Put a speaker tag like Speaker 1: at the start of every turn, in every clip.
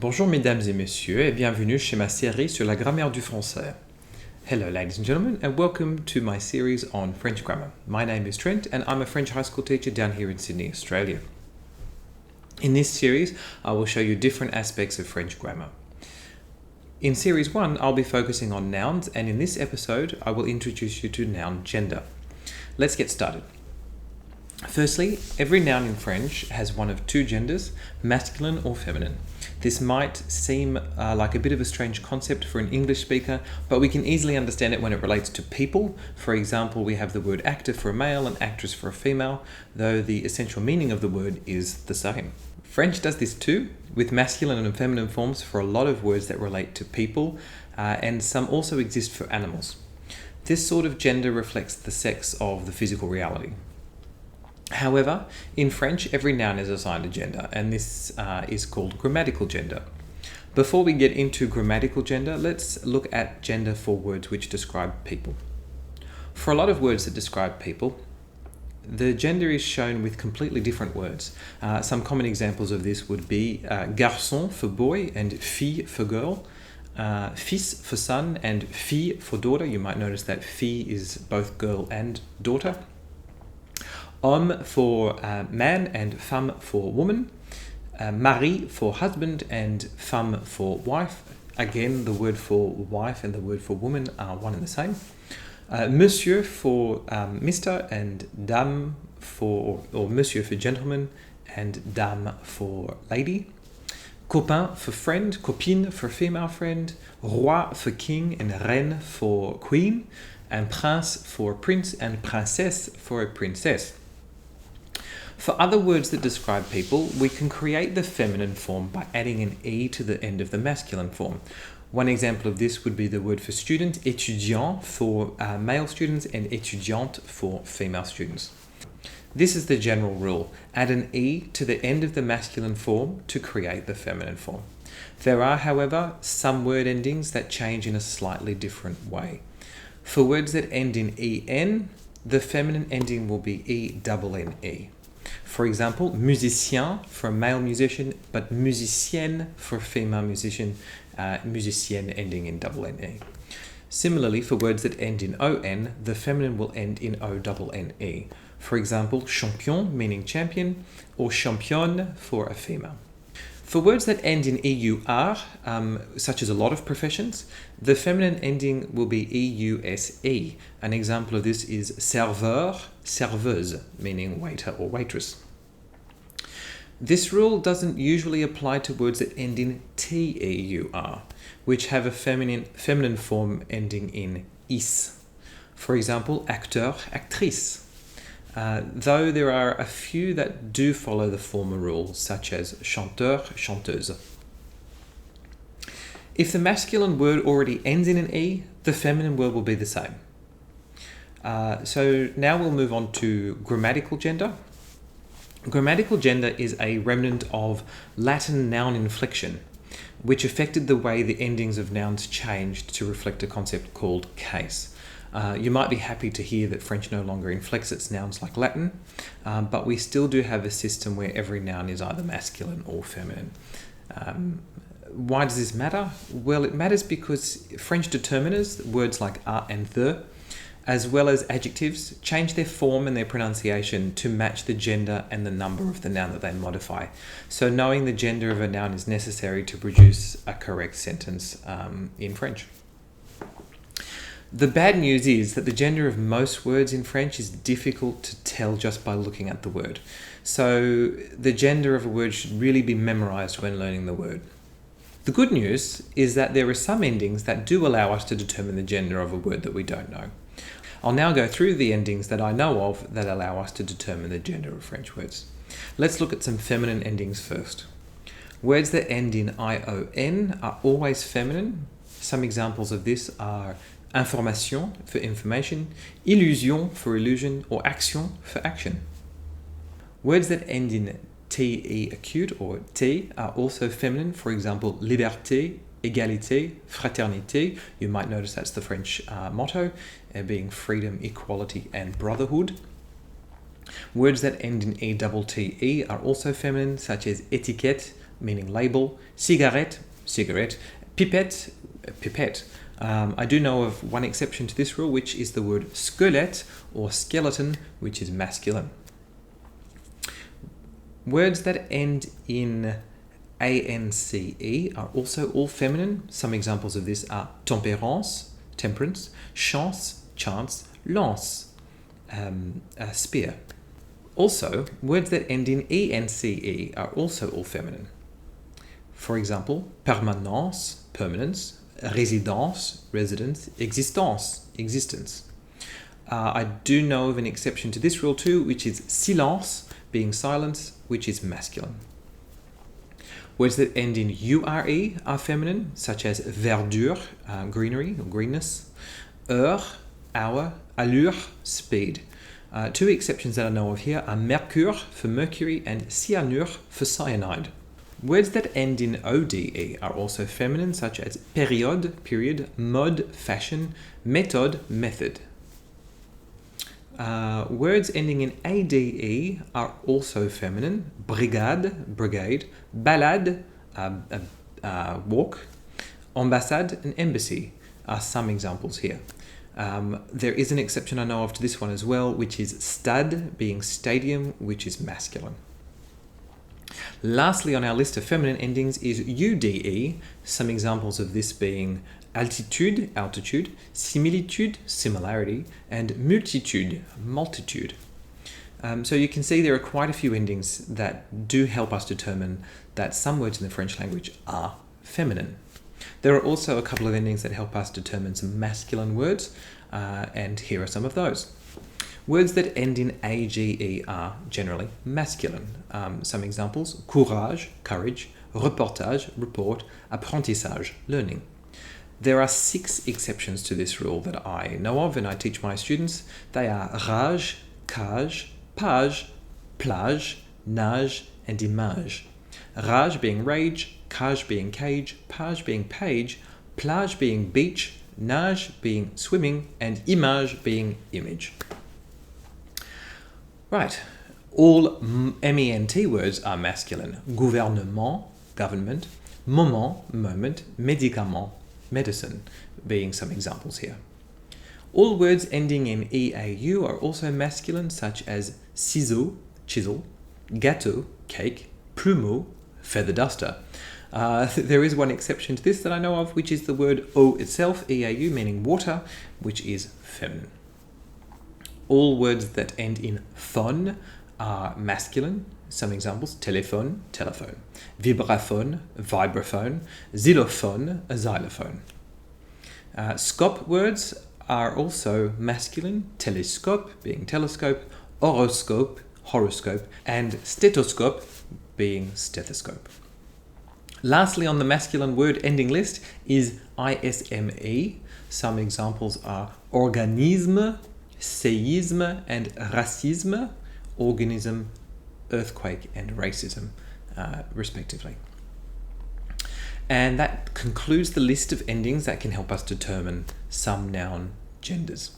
Speaker 1: Bonjour mesdames et messieurs et bienvenue chez ma série sur la grammaire du français. Hello ladies and gentlemen and welcome to my series on French grammar. My name is Trent and I'm a French high school teacher down here in Sydney, Australia. In this series, I will show you different aspects of French grammar. In series 1, I'll be focusing on nouns, and in this episode, I will introduce you to noun gender. Let's get started. Firstly, every noun in French has one of two genders, masculine or feminine. This might seem like a bit of a strange concept for an English speaker, but we can easily understand it when it relates to people. For example, we have the word actor for a male and actress for a female, though the essential meaning of the word is the same. French does this too, with masculine and feminine forms for a lot of words that relate to people, and some also exist for animals. This sort of gender reflects the sex of the physical reality. However, in French, every noun is assigned a gender, and this is called grammatical gender. Before we get into grammatical gender, let's look at gender for words which describe people. For a lot of words that describe people, the gender is shown with completely different words. Some common examples of this would be garçon for boy and fille for girl, fils for son and fille for daughter. You might notice that fille is both girl and daughter. Homme for man and femme for woman. Mari for husband and femme for wife. Again, the word for wife and the word for woman are one and the same. Monsieur for Mr. and dame for, or monsieur for gentleman and dame for lady. Copain for friend, copine for female friend, roi for king and reine for queen, and prince for prince and princesse for a princess. For other words that describe people, we can create the feminine form by adding an E to the end of the masculine form. One example of this would be the word for student, étudiant for male students and étudiante for female students. This is the general rule. Add an E to the end of the masculine form to create the feminine form. There are, however, some word endings that change in a slightly different way. For words that end in EN, the feminine ending will be ENNE. For example, musicien for a male musician, but musicienne for a female musician, musicienne ending in NNE. Similarly, for words that end in ON, the feminine will end in ONNE. For example, champion meaning champion, or championne for a female. For words that end in EUR, such as a lot of professions, the feminine ending will be EUSE. An example of this is serveur, serveuse, meaning waiter or waitress. This rule doesn't usually apply to words that end in TEUR, which have a feminine form ending in IS. For example, acteur, actrice. Though there are a few that do follow the former rule, such as chanteur, chanteuse. If the masculine word already ends in an E, the feminine word will be the same. So now we'll move on to grammatical gender. Grammatical gender is a remnant of Latin noun inflection, which affected the way the endings of nouns changed to reflect a concept called case. You might be happy to hear that French no longer inflects its nouns like Latin, but we still do have a system where every noun is either masculine or feminine. Why does this matter? Well, it matters because French determiners, words like a and the, as well as adjectives, change their form and their pronunciation to match the gender and the number of the noun that they modify. So knowing the gender of a noun is necessary to produce a correct sentence in French. The bad news is that the gender of most words in French is difficult to tell just by looking at the word. So the gender of a word should really be memorized when learning the word. The good news is that there are some endings that do allow us to determine the gender of a word that we don't know. I'll now go through the endings that I know of that allow us to determine the gender of French words. Let's look at some feminine endings first. Words that end in ION are always feminine. Some examples of this are information for information, illusion for illusion, or action for action. Words that end in TE acute or T are also feminine. For example, liberté, égalité, fraternité. You might notice that's the French motto, being freedom, equality, and brotherhood. Words that end in ETTE are also feminine, such as étiquette, meaning label, cigarette, cigarette, pipette, pipette. I do know of one exception to this rule, which is the word squelette or skeleton, which is masculine. Words that end in ance are also all feminine. Some examples of this are tempérance, temperance, chance, chance, lance, spear. Also, words that end in ence are also all feminine. For example, permanence, permanence, résidence, residence, existence, existence. I do know of an exception to this rule too, which is silence, being silence, which is masculine. Words that end in ure are feminine, such as verdure, greenery or greenness, heure, hour, allure, speed. Two exceptions that I know of here are mercure for mercury and cyanure for cyanide. Words that end in ode are also feminine, such as période, period, mode, fashion, méthode, method. Words ending in ade are also feminine, brigade, brigade, balade, walk, ambassade, and embassy are some examples here. There is an exception I know of to this one as well, which is stade, being stadium, which is masculine. Lastly on our list of feminine endings is ude, some examples of this being altitude, altitude, similitude, similarity, and multitude, multitude. So you can see there are quite a few endings that do help us determine that some words in the French language are feminine. There are also a couple of endings that help us determine some masculine words, and here are some of those. Words that end in age are generally masculine. Some examples: courage, courage, reportage, report, apprentissage, learning. There are 6 exceptions to this rule that I know of and I teach my students. They are rage, cage, page, plage, nage, and image. Rage being rage, cage being cage, page being page, plage being beach, nage being swimming, and image being image. Right, all ment words are masculine. Gouvernement, government, moment, moment, médicament, medicine being some examples here. All words ending in eau are also masculine, such as ciseau, chisel, gâteau, cake, plumeau, feather duster. There is one exception to this that I know of, which is the word eau itself, eau, meaning water, which is feminine. All words that end in phone are masculine. Some examples: téléphone, telephone, vibraphone, vibraphone, xylophone, a xylophone. Scope words are also masculine: telescope being telescope, horoscope, horoscope, and stethoscope being stethoscope. Lastly on the masculine word ending list is isme. Some examples are organisme, séisme, and racisme, organism, earthquake, and racism, respectively. And that concludes the list of endings that can help us determine some noun genders.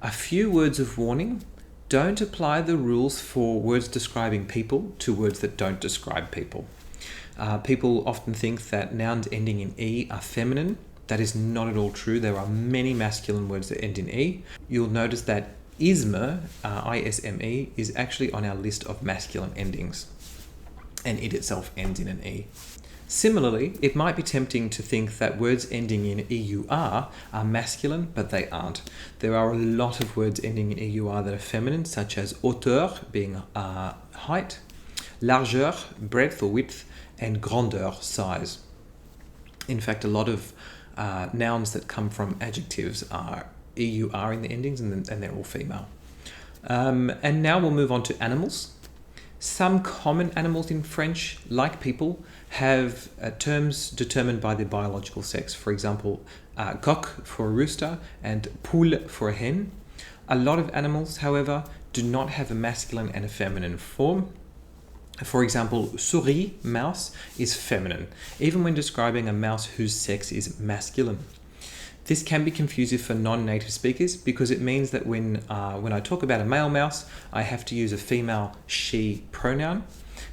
Speaker 1: A few words of warning: don't apply the rules for words describing people to words that don't describe people. People often think that nouns ending in e are feminine. That is not at all true. There are many masculine words that end in e. You'll notice that isme, isme, is actually on our list of masculine endings, and it itself ends in an e. Similarly, it might be tempting to think that words ending in eur are masculine, but they aren't. There are a lot of words ending in eur that are feminine, such as hauteur, being height, largeur, breadth or width, and grandeur, size. In fact, a lot of nouns that come from adjectives are eur in the endings, and they're all female. And now we'll move on to animals. Some common animals in French, like people, have terms determined by their biological sex. For example, coq for a rooster and poule for a hen. A lot of animals, however, do not have a masculine and a feminine form. For example, souris, mouse, is feminine, even when describing a mouse whose sex is masculine. This can be confusing for non-native speakers because it means that when I talk about a male mouse, I have to use a female she pronoun.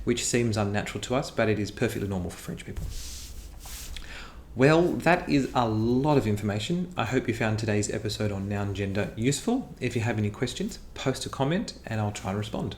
Speaker 1: which seems unnatural to us, but it is perfectly normal for French people. Well, that is a lot of information. I hope you found today's episode on noun gender useful. If you have any questions, post a comment and I'll try and respond.